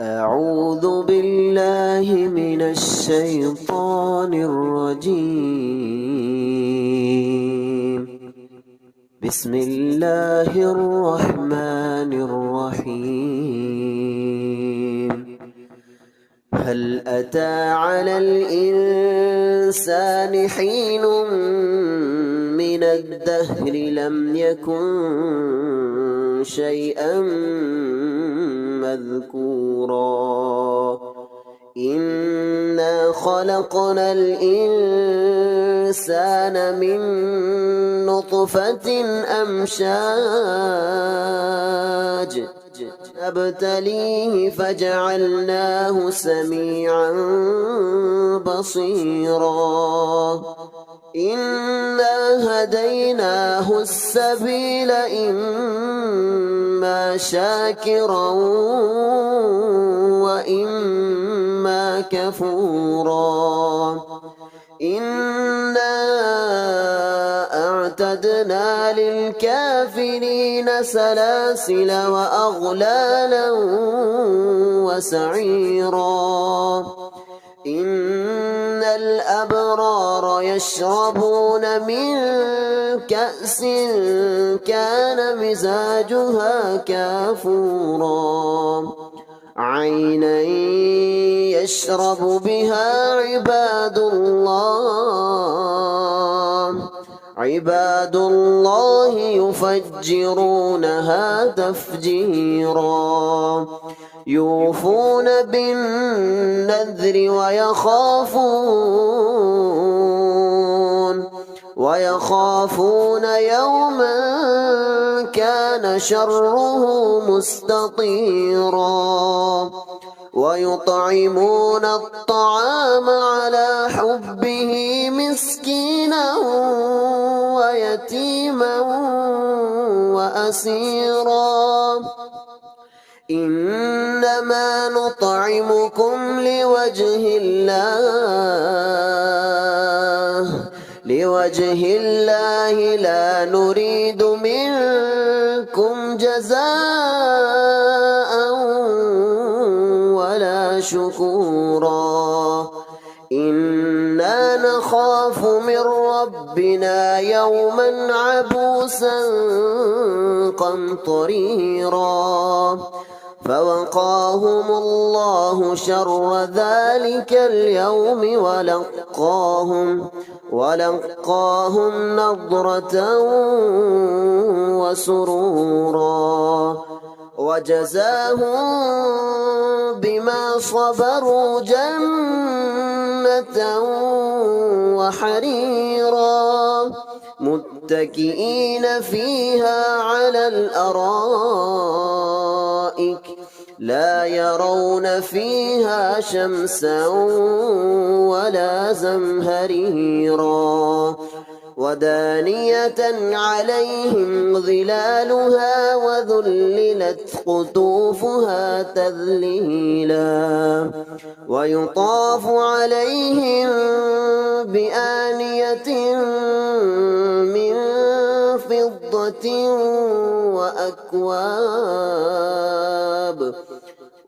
أعوذ بالله من الشيطان الرجيم. بسم الله الرحمن الرحيم. هل أتى على الإنسان حين من الدهر لم يكن شيئا مذكورا إنا خلقنا الإنسان من نطفة أمشاج نبتليه فجعلناه سميعا بصيرا إنا هديناه السبيل إما شاكرا وإما كفورا إنا أعتدنا للكافرين سلاسل وأغلالا وسعيرا إن الأبرار يشربون من كأس كان مزاجها كافورا عينا يشرب بها عباد الله يفجرونها تفجيرا يوفون بالنذر ويخافون يوما كان شره مستطيرا ويطعمون الطعام على حبه مسكينا ويتيما وأسيرا إنما نطعمكم لوجه الله لا نريد منكم جزاء ولا شكورا إنا نخاف من ربنا يوما عبوسا قمطريرا فوقاهم الله شر ذلك اليوم ولقاهم نضرة وسرورا وجزاهم بما صبروا جنة وحريرا متكئين فيها على الأرائك لا يرون فيها شمسا ولا زمهريرا ودانية عليهم ظلالها وذللت قطوفها تذليلا ويطاف عليهم بآنية من فضة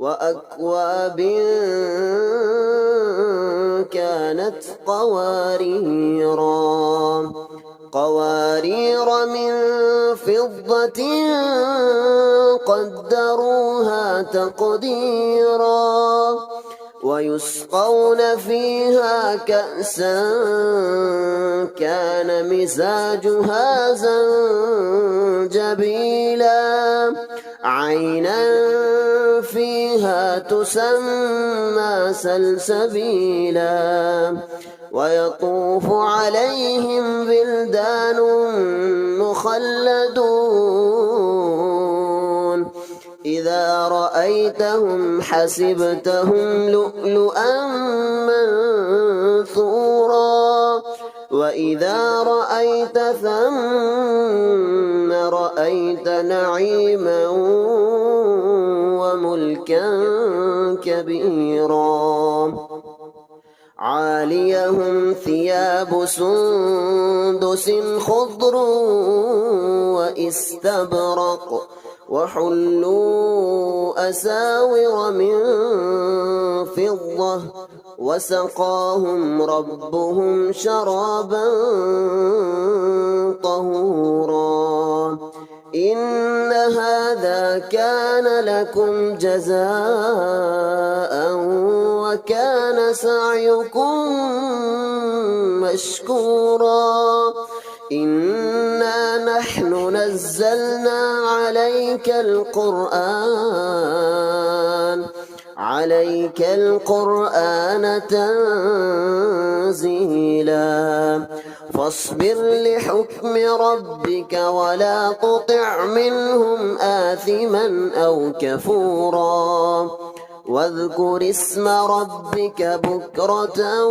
وأكواب كانت قوارير من فضة قدروها تقديرا ويسقون فيها كأسا كان مزاجها زنجبيلا عينا فيها تسمى سلسبيلا ويطوف عليهم بلدان مخلدون إذا رأيتهم حسبتهم لؤلؤا منثورا وإذا رأيت ثم رأيت نعيما وملكا كبيرا عاليهم ثياب سندس خضر واستبرق وحلوا أساور من فِضَّةٍ وَسَقَاهُمْ رَبُّهُمْ شَرَابًا طَهُورًا إِنَّ هَذَا كَانَ لَكُمْ جَزَاءً وَكَانَ سَعْيُكُمْ مَشْكُورًا إِنَّا نَحْنُ نَزَّلْنَا عليك القرآن تنزيلا فاصبر لحكم ربك ولا تطع منهم آثما أو كفورا واذكر اسم ربك بكرة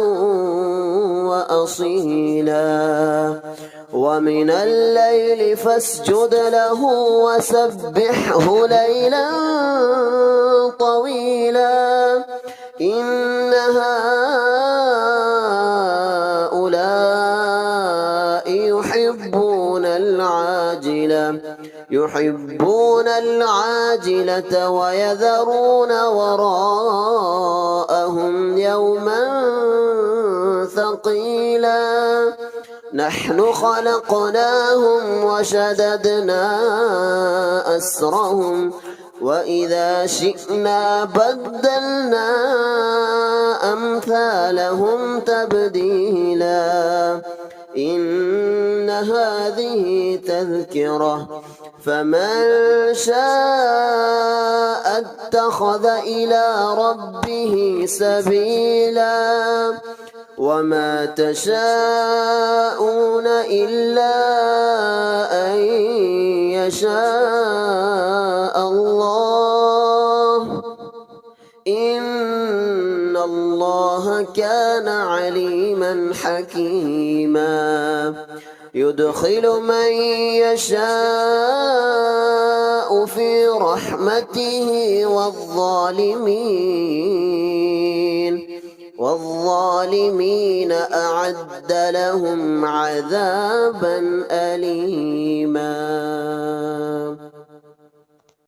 وأصيلا ومن الليل فاسجد له وسبحه ليلا طويلا إن هؤلاء يحبون العاجلة ويذرون وراءهم يوما ثقيلا نحن خلقناهم وشددنا أسرهم وإذا شئنا بدلنا أمثالهم تبديلا إن هذه تذكرة فمن شاء اتخذ إلى ربه سبيلا وما تشاءون إلا أن يشاء الله إن الله كان عليما حكيما يدخل من يشاء في رحمته والظالمين أعد لهم عذابا أليما